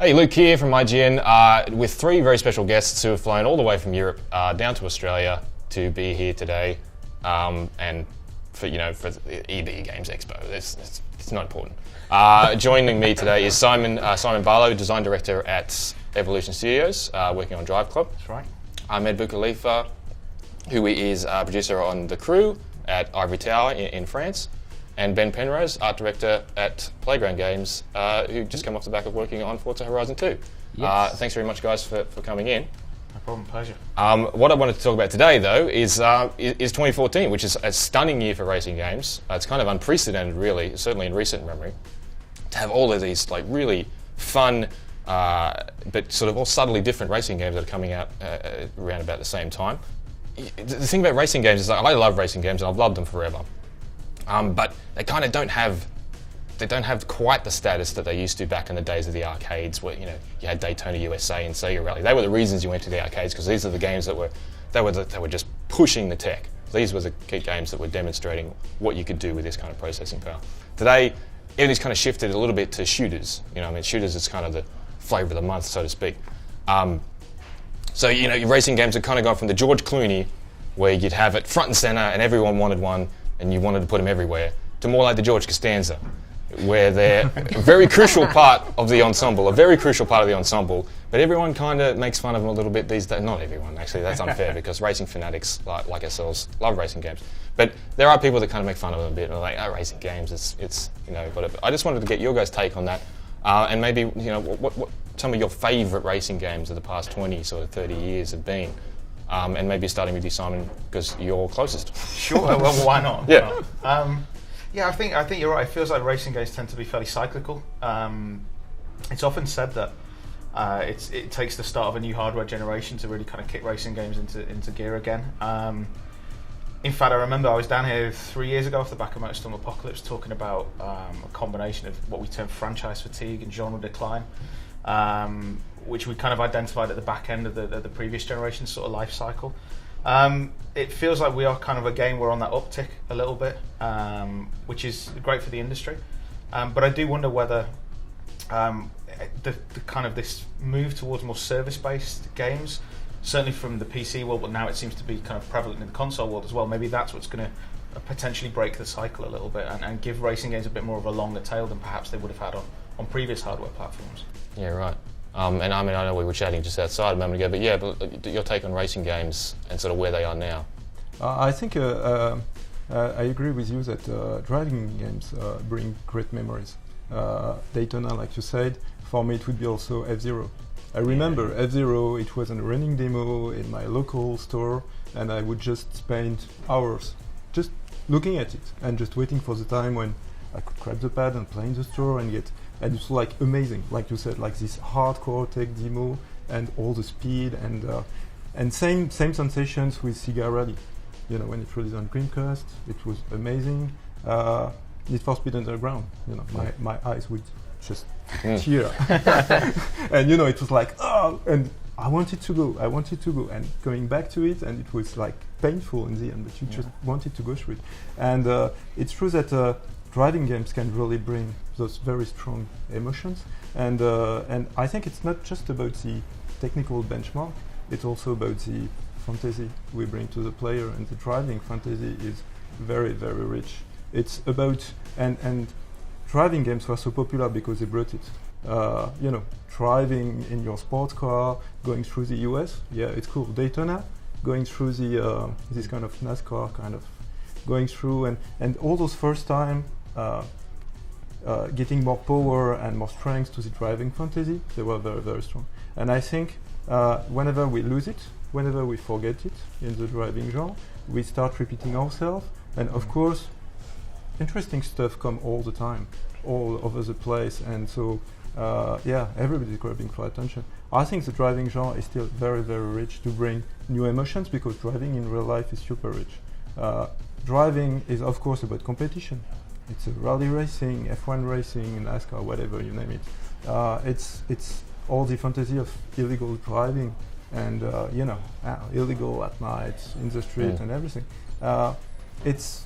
Hey, Luke here from IGN with three very special guests who have flown all the way from Europe down to Australia to be here today, and for EB Games Expo. It's not important. Joining me today is Simon Barlow, design director at Evolution Studios, working on Driveclub. That's right. Ahmed Boukhalifa, who is a producer on The Crew at Ivory Tower in France. And Ben Penrose, art director at Playground Games, who just come off the back of working on Forza Horizon 2. Yes. Thanks very much, guys, for coming in. No problem, pleasure. What I wanted to talk about today, though, is 2014, which is a stunning year for racing games. It's kind of unprecedented, really, certainly in recent memory, to have all of these like really fun, but sort of all subtly different racing games that are coming out around about the same time. The thing about racing games is I love racing games, and I've loved them forever. But they kind of don't have quite the status that they used to back in the days of the arcades, where you had Daytona USA and Sega Rally. They were the reasons you went to the arcades, because these are the games that were just pushing the tech. These were the key games that were demonstrating what you could do with this kind of processing power. Today, everything's kind of shifted a little bit to shooters. Shooters is kind of the flavour of the month, so to speak. So your racing games have kind of gone from the George Clooney, where you'd have it front and centre and everyone wanted one, and you wanted to put them everywhere, to more like the George Costanza, where they're a very crucial part of the ensemble, but everyone kind of makes fun of them a little bit these days. Not everyone, actually, that's unfair, because racing fanatics like ourselves love racing games. But there are people that kind of make fun of them a bit, and are like, racing games, it's whatever. I just wanted to get your guys' take on that, and maybe, what some of your favourite racing games of the past 20, sort of 30 years have been. And maybe starting with you, Simon, because you're closest. Sure. Well, why not? Yeah. I think you're right. It feels like racing games tend to be fairly cyclical. It's often said that it takes the start of a new hardware generation to really kind of kick racing games into gear again. In fact, I remember I was down here 3 years ago off the back of Motorstorm Apocalypse talking about a combination of what we term franchise fatigue and genre decline. Which we kind of identified at the back end of the previous generation's sort of life cycle. It feels like we are kind of we're on that uptick a little bit, which is great for the industry. But I do wonder whether the kind of this move towards more service-based games, certainly from the PC world, but now it seems to be kind of prevalent in the console world as well. Maybe that's what's going to potentially break the cycle a little bit and give racing games a bit more of a longer tail than perhaps they would have had on previous hardware platforms. Yeah, right. And I know we were chatting just outside a moment ago, but your take on racing games and sort of where they are now. I think I agree with you that driving games bring great memories. Daytona, like you said, for me it would be also F-Zero. I remember F-Zero, it was a running demo in my local store, and I would just spend hours just looking at it and just waiting for the time when I could grab the pad and play in the store and get. And it's like amazing, like you said, like this hardcore tech demo and all the speed and same sensations with Sega Rally. When it released on Dreamcast, it was amazing. Need for Speed Underground, my eyes would just tear. And it was like, and I wanted to go, and going back to it, and it was like painful in the end, but you just wanted to go through it. And it's true that driving games can really bring those very strong emotions, and I think it's not just about the technical benchmark, it's also about the fantasy we bring to the player, and the driving fantasy is very, very rich. It's about, and driving games were so popular because they brought it. Driving in your sports car, going through the US, it's cool. Daytona, going through the this kind of NASCAR kind of going through, and all those first time getting more power and more strength to the driving fantasy, they were very, very strong. And I think whenever we lose it, whenever we forget it in the driving genre, we start repeating ourselves. And of course, interesting stuff come all the time, all over the place. And so, everybody's grabbing for attention. I think the driving genre is still very, very rich to bring new emotions, because driving in real life is super rich. Driving is, of course, about competition. It's a rally racing, F1 racing, NASCAR, whatever you name it. It's all the fantasy of illegal driving and illegal at night in the street and everything. It's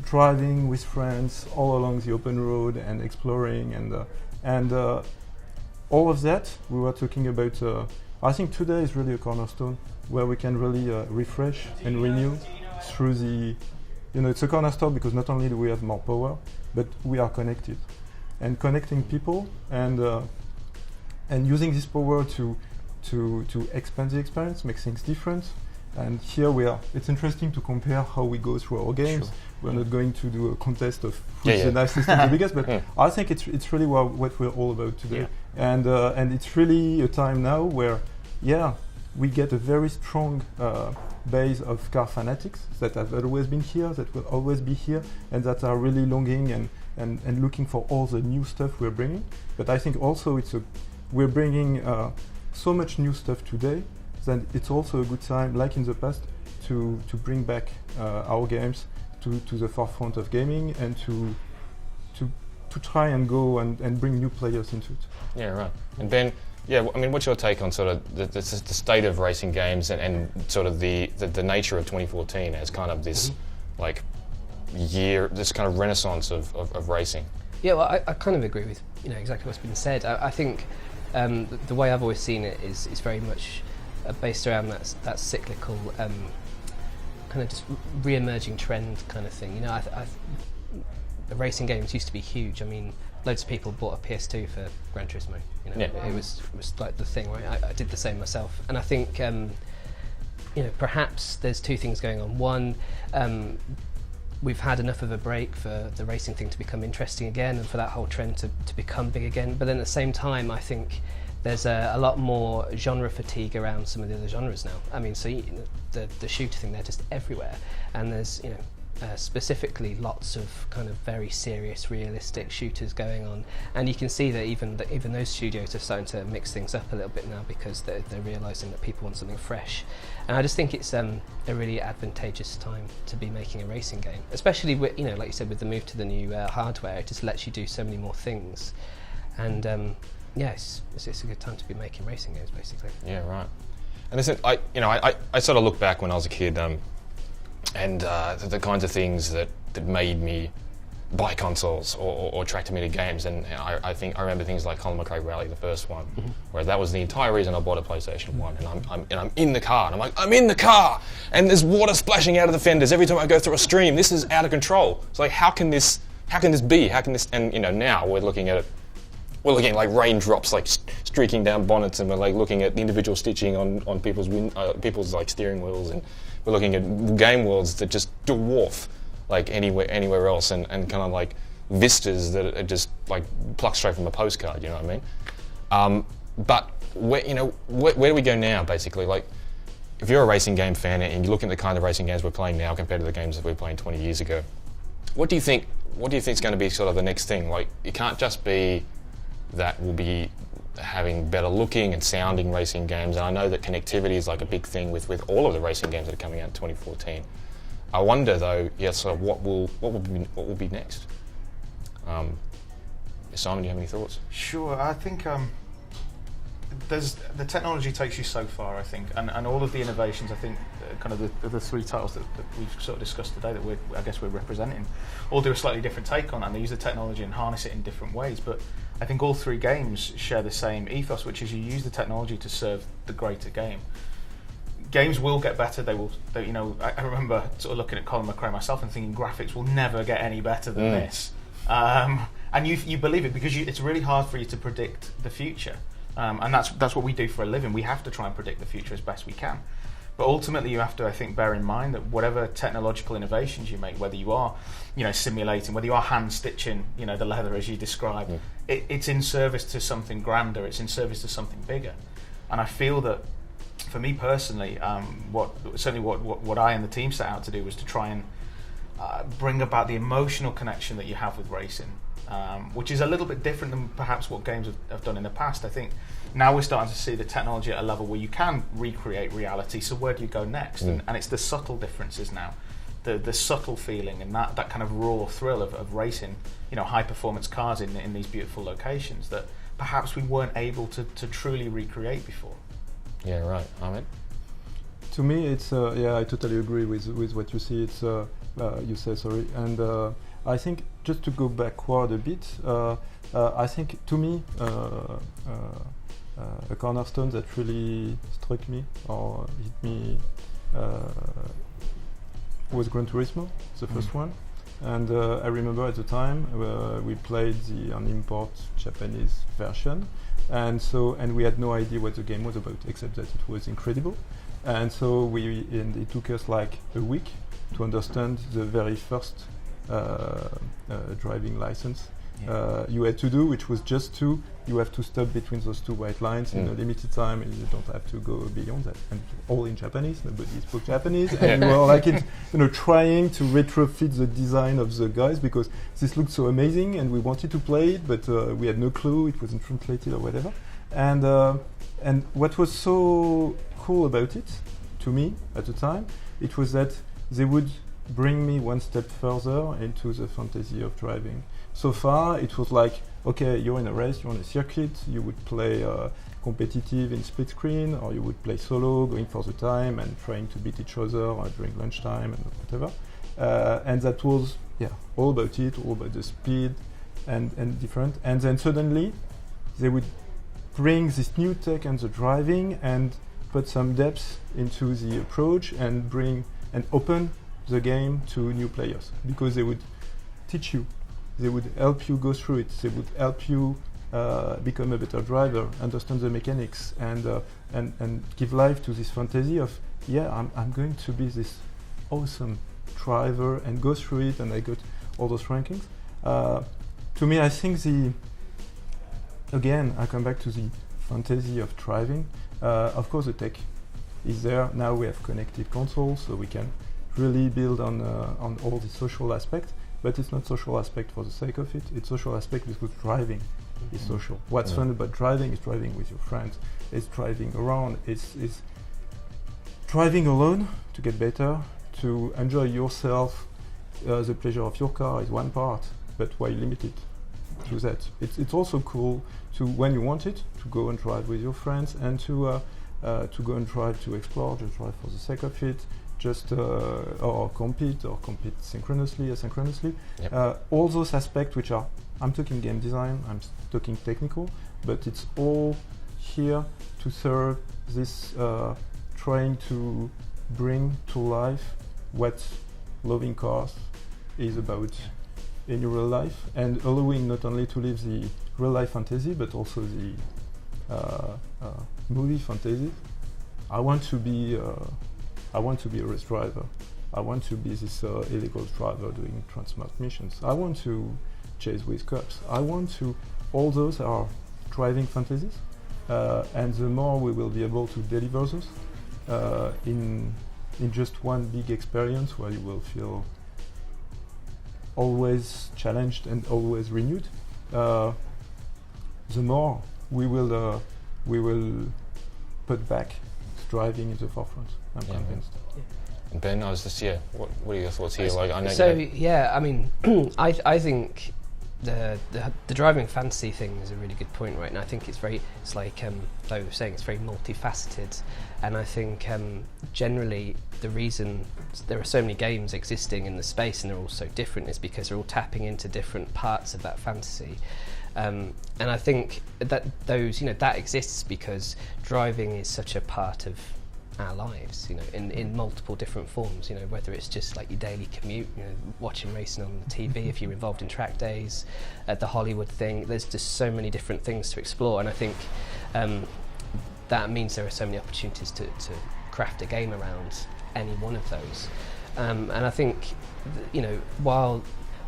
driving with friends all along the open road and exploring and all of that, we were talking about, I think today is really a cornerstone where we can really refresh and renew through the, it's a cornerstone because not only do we have more power, but we are connected. And connecting people and using this power to expand the experience, make things different. And here we are. It's interesting to compare how we go through our games. Sure. We're not going to do a contest of who's the nicest and the biggest, but I think it's really what we're all about today. Yeah. And it's really a time now where, we get a very strong base of car fanatics that have always been here, that will always be here, and that are really longing and looking for all the new stuff we're bringing. But I think also we're bringing so much new stuff today that it's also a good time, like in the past, to bring back our games to the forefront of gaming and to try and go and bring new players into it. Yeah, right. And Ben, I mean, what's your take on sort of the state of racing games and sort of the nature of 2014 as kind of this this kind of renaissance of racing? Yeah, well, I kind of agree with exactly what's been said. I think the way I've always seen it is very much based around that cyclical kind of just re-emerging trend kind of thing. The racing games used to be huge. I mean, loads of people bought a PS2 for Gran Turismo. It was like the thing, right? I did the same myself, and I think perhaps there's two things going on. One, we've had enough of a break for the racing thing to become interesting again, and for that whole trend to become big again. But then at the same time, I think there's a lot more genre fatigue around some of the other genres now. I mean, so the shooter thing, they're just everywhere, and there's specifically lots of kind of very serious, realistic shooters going on, and you can see that even those studios are starting to mix things up a little bit now because they're realising that people want something fresh. And I just think it's a really advantageous time to be making a racing game, especially with, like you said, with the move to the new hardware. It just lets you do so many more things, and it's a good time to be making racing games, basically. Yeah, right. And listen, I sort of look back when I was a kid, and the kinds of things that made me buy consoles or attracted me to games, and I remember things like Colin McRae Rally, the first one, where that was the entire reason I bought a PlayStation 1, and I'm in the car, and I'm like, I'm in the car, and there's water splashing out of the fenders every time I go through a stream. This is out of control. It's like, how can this be? And now we're looking at it. We're looking at like raindrops like streaking down bonnets, and we're like looking at the individual stitching on people's like steering wheels, and we're looking at game worlds that just dwarf like anywhere else, and kind of like vistas that are just like plucked straight from a postcard. You know what I mean? But where do we go now? Basically, like if you're a racing game fan and you look at the kind of racing games we're playing now compared to the games that we were playing 20 years ago, what do you think is going to be sort of the next thing? Like, it can't just be that we'll be having better looking and sounding racing games, and I know that connectivity is like a big thing with all of the racing games that are coming out in 2014. I wonder though, sort of what will be next. Simon, do you have any thoughts? Sure, I think the technology takes you so far, I think, and all of the innovations, I think, kind of the three titles that we've sort of discussed today that I guess we're representing, all do a slightly different take on it, and they use the technology and harness it in different ways. But I think all three games share the same ethos, which is you use the technology to serve the greater game. Games will get better. I remember sort of looking at Colin McRae myself and thinking graphics will never get any better than this. And you believe it because it's really hard for you to predict the future. And that's what we do for a living. We have to try and predict the future as best we can. But ultimately, you have to, I think, bear in mind that whatever technological innovations you make, whether you are, simulating, whether you are hand stitching, the leather as you described, it's in service to something grander. It's in service to something bigger. And I feel that, for me personally, what I and the team set out to do was to try and bring about the emotional connection that you have with racing, which is a little bit different than perhaps what games have done in the past. I think now we're starting to see the technology at a level where you can recreate reality, so where do you go next? And it's the subtle differences now, the subtle feeling and that kind of raw thrill of racing, high performance cars in these beautiful locations that perhaps we weren't able to truly recreate before. Yeah, right. Ahmed? To me, it's I totally agree with what you see. It's you say, sorry, and I think just to go backward a bit, I think to me a cornerstone that really struck me or hit me was Gran Turismo, the first one. And I remember at the time we played an import Japanese version, and we had no idea what the game was about, except that it was incredible. And so it took us like a week to understand the very first driving license you had to do, which was just you have to stop between those two white lines in a limited time, and you don't have to go beyond that. And all in Japanese, nobody spoke Japanese, and we were like trying to retrofit the design of the guys because this looked so amazing, and we wanted to play it, but we had no clue, it wasn't translated or whatever. And what was so cool about it, to me at the time, it was that they would bring me one step further into the fantasy of driving. So far, it was like, okay, you're in a race, you're on a circuit, you would play competitive in split screen, or you would play solo, going for the time and trying to beat each other during lunchtime and whatever. And that was, all about it, all about the speed and different. And then suddenly, they would bring this new tech and the driving and put some depth into the approach and open the game to new players, because they would teach you, they would help you go through it, they would help you become a better driver, understand the mechanics, and give life to this fantasy of I'm going to be this awesome driver and go through it, and I got all those rankings. To me, I think again I come back to the fantasy of driving. Of course, the tech is there now. We have connected consoles, so we can really build on all the social aspects, but it's not social aspect for the sake of it. It's social aspect because driving is social. What's fun about driving is driving with your friends. It's driving around. It's driving alone to get better, to enjoy yourself. The pleasure of your car is one part, but why limit it to that? It's also cool to, when you want it, to go and drive with your friends, and to go and drive to explore, just drive for the sake of it. Just or compete synchronously, asynchronously. Yep. All those aspects which are, I'm talking game design, I'm talking technical, but it's all here to serve this trying to bring to life what loving cars is about in your real life, and allowing not only to live the real life fantasy but also the movie fantasy. I want to be a race driver. I want to be this illegal driver doing transport missions. I want to chase with cops. All those are driving fantasies, and the more we will be able to deliver those in just one big experience where you will feel always challenged and always renewed, the more we will put back driving in the forefront. I'm convinced. And Ben, I was just what are your thoughts here? Like, I know. So I mean, I think the driving fantasy thing is a really good point, right? And I think it's like Flo was saying, it's very multifaceted, and I think generally the reason there are so many games existing in the space and they're all so different is because they're all tapping into different parts of that fantasy. And I think that that exists because driving is such a part of our lives, in multiple different forms, whether it's just like your daily commute, watching racing on the TV, if you're involved in track days, the Hollywood thing, there's just so many different things to explore, and I think that means there are so many opportunities to craft a game around any one of those. And I think,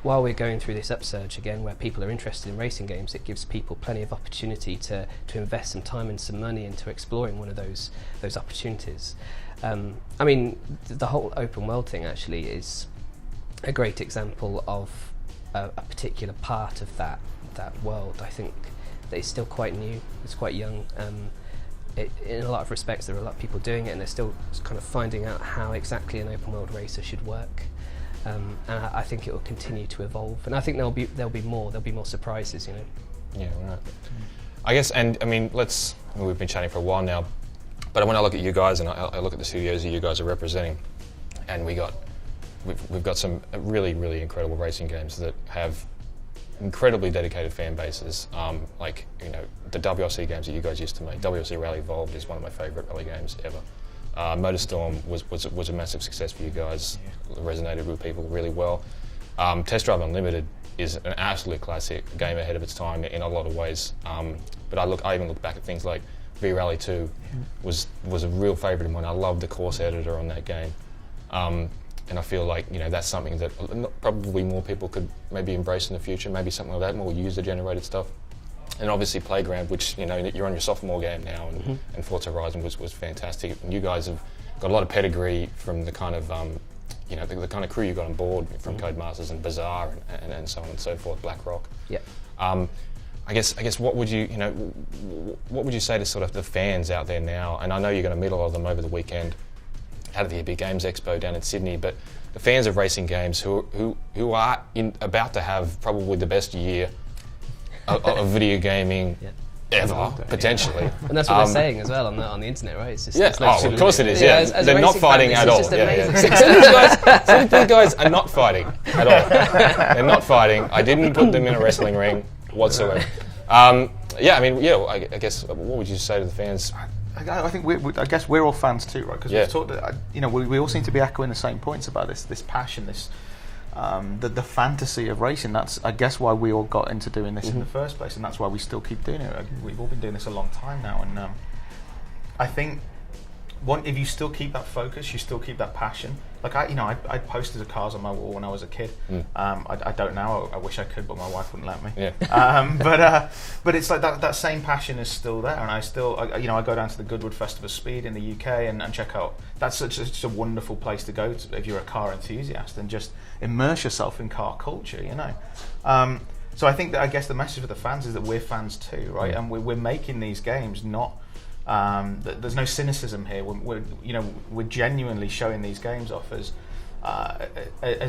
while we're going through this upsurge again, where people are interested in racing games, it gives people plenty of opportunity to invest some time and some money into exploring one of those opportunities. I mean, the whole open world thing actually is a great example of a particular part of that world. I think that it's still quite new, it's quite young. In a lot of respects, there are a lot of people doing it, and they're still kind of finding out how exactly an open world racer should work. And I think it will continue to evolve, and I think there'll be more surprises, Yeah, right. I guess, and I mean, we've been chatting for a while now, but when I look at you guys and I look at the studios that you guys are representing, and we got we've got some really, really incredible racing games that have incredibly dedicated fan bases. Like, you know, the WRC games that you guys used to make. WRC Rally Evolved is one of my favourite rally games ever. Motorstorm was a massive success for you guys. It resonated with people really well. Test Drive Unlimited is an absolute classic, game ahead of its time in a lot of ways. But I even look back at things like V-Rally 2 was a real favourite of mine. I loved the course editor on that game. And I feel like, you know, that's something that probably more people could maybe embrace in the future, maybe something like that, more user-generated stuff. And obviously Playground, which, you know, you're on your sophomore game now, and Forza Horizon was fantastic. And you guys have got a lot of pedigree from the kind of, you know, the kind of crew you got on board from Codemasters and Bazaar and so on and so forth, BlackRock. Yeah. I guess what would you say to sort of the fans out there now? And I know you're going to meet a lot of them over the weekend out of the Big Games Expo down in Sydney, but the fans of racing games who are about to have probably the best year of video gaming ever, potentially. And that's what they're saying as well on the internet, right? It's just, yeah, it's like of course it is, yeah. They're not fighting at all. Some of you guys are not fighting at all. They're not fighting. I didn't put them in a wrestling ring whatsoever. I guess, what would you say to the fans? I think I guess we're all fans too, right? Because we've talked, you know, we all seem to be echoing the same points about this passion, this the fantasy of racing. That's, I guess, why we all got into doing this in the first place, and that's why we still keep doing it. We've all been doing this a long time now, and I think if you still keep that focus, you still keep that passion. Like I posted cars on my wall when I was a kid. I don't now. I wish I could, but my wife wouldn't let me. Yeah. But it's like that same passion is still there, and I go down to the Goodwood Festival of Speed in the UK and check out. That's such a wonderful place to go to if you're a car enthusiast and just immerse yourself in car culture. You know. So I think that the message for the fans is that we're fans too, right? And we're making these games not. There's no cynicism here. We're genuinely showing these games off as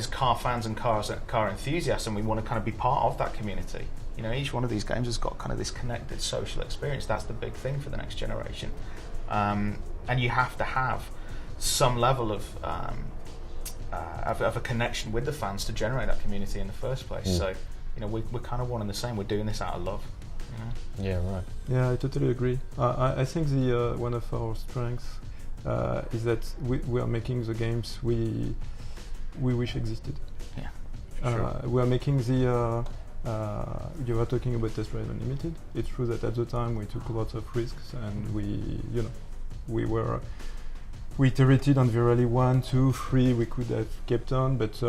car fans and car enthusiasts, and we want to kind of be part of that community. You know, each one of these games has got kind of this connected social experience. That's the big thing for the next generation, and you have to have some level of a connection with the fans to generate that community in the first place. So, you know, we're kind of one and the same. We're doing this out of love. Yeah, right. Yeah, I totally agree. I think the one of our strengths is that we are making the games we wish existed. Yeah, sure. We are making the. You were talking about Test Drive Unlimited. It's true that at the time we took lots of risks, and we iterated on Virali 1, 2, 3. We could have kept on, but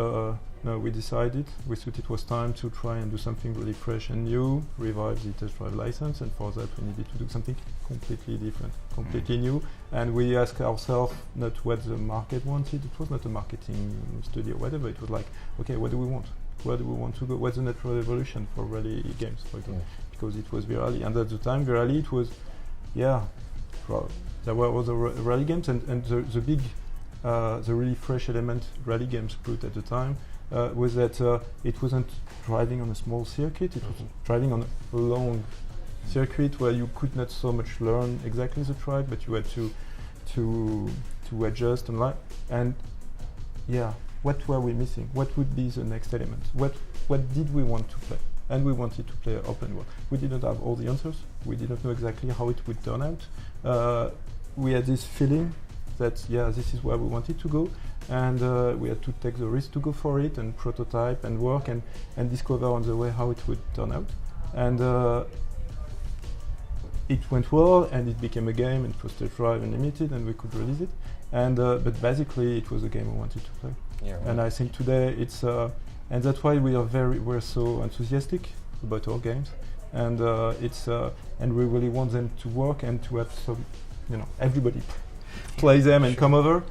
no, we decided. We thought it was time to try and do something really fresh and new, revive the Test Drive license, and for that we needed to do something completely different, completely new. And we asked ourselves not what the market wanted. It was not a marketing study or whatever. It was like, okay, what do we want? Where do we want to go? What's the natural evolution for rally games, for example? Because it was Virali, and at the time Virali, it was, there were other rally games, and the big, the really fresh element rally games put at the time was that it wasn't driving on a small circuit, it was driving on a long circuit where you could not so much learn exactly the track, but you had to adjust and like. And what were we missing? What would be the next element? What did we want to play? And we wanted to play open world. We didn't have all the answers. We didn't know exactly how it would turn out. We had this feeling that this is where we wanted to go, and we had to take the risk to go for it and prototype and work and discover on the way how it would turn out. And it went well, and it became a game, and it was Test Drive Unlimited, and we could release it. And but basically, it was a game we wanted to play. Yeah, right. And I think today it's and that's why we're so enthusiastic about our games, and and we really want them to work and to have some, everybody play them and come over,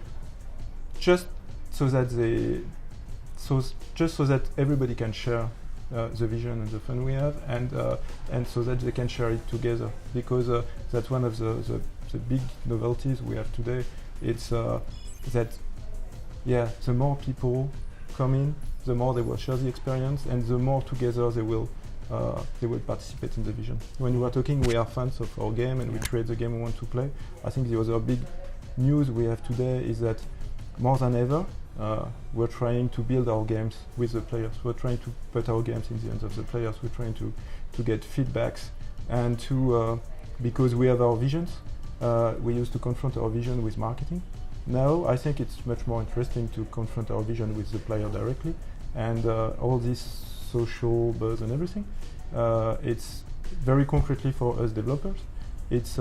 just so that everybody can share the vision and the fun we have, and so that they can share it together, because that's one of the big novelties we have today. It's that the more people come in, the more they will share the experience, and the more together they will participate in the vision. When you are talking, we are fans of our game and we create the game we want to play. I think the other big news we have today is that more than ever, We're trying to build our games with the players. We're trying to put our games in the hands of the players. We're trying to get feedbacks and to because we have our visions. We used to confront our vision with marketing. Now I think it's much more interesting to confront our vision with the player directly, and all this social buzz and everything. It's very concretely for us developers. It's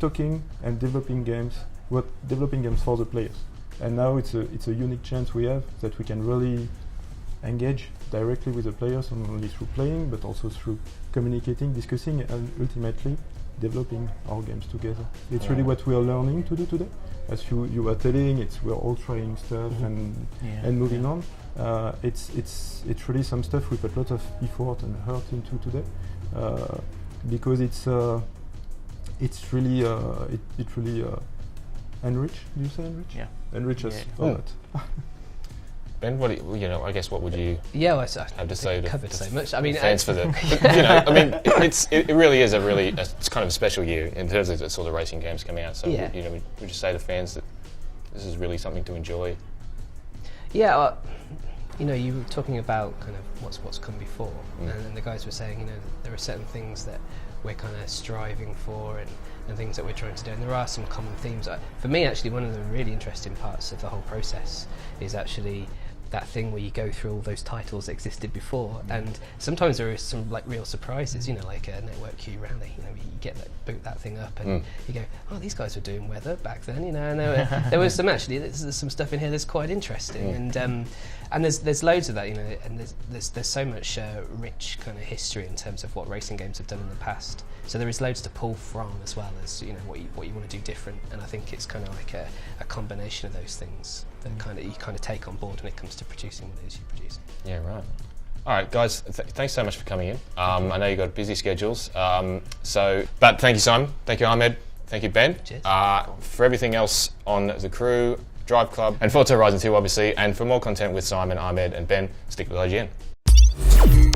talking and developing games. We're developing games for the players, and now it's a unique chance we have that we can really engage directly with the players, not only through playing but also through communicating, discussing, and ultimately developing our games together. It's really what we are learning to do today. As you were telling, we're all trying stuff and moving on. It's really some stuff we put a lot of effort and heart into today, because it's really enrich. Do you say enrich? Yeah. Enrich us for that. Ben, what I guess what would you have to say to covered so much. I mean, fans for the it really is it's kind of a special year in terms of the sort of racing games coming out. So would you say to fans that this is really something to enjoy? Yeah, you were talking about kind of what's come before, and the guys were saying there are certain things that we're kind of striving for and things that we're trying to do, and there are some common themes. For me, actually, one of the really interesting parts of the whole process is actually that thing where you go through all those titles that existed before, and sometimes there is some like real surprises, like a Network Q rally. You get boot that thing up, and you go, oh, these guys were doing weather back then. And there was some there's some stuff in here that's quite interesting, and there's loads of that, and there's so much rich kind of history in terms of what racing games have done in the past. So there is loads to pull from, as well as what you want to do different. And I think it's kind of like a combination of those things that you kind of take on board when it comes to producing what it is you produce. Yeah, right. All right, guys. Thanks so much for coming in. I know you got busy schedules, but thank you, Simon. Thank you, Ahmed. Thank you, Ben. Cheers. For everything else on the crew, Driveclub, and Forza Horizon 2, obviously, and for more content with Simon, Ahmed, and Ben, stick with IGN.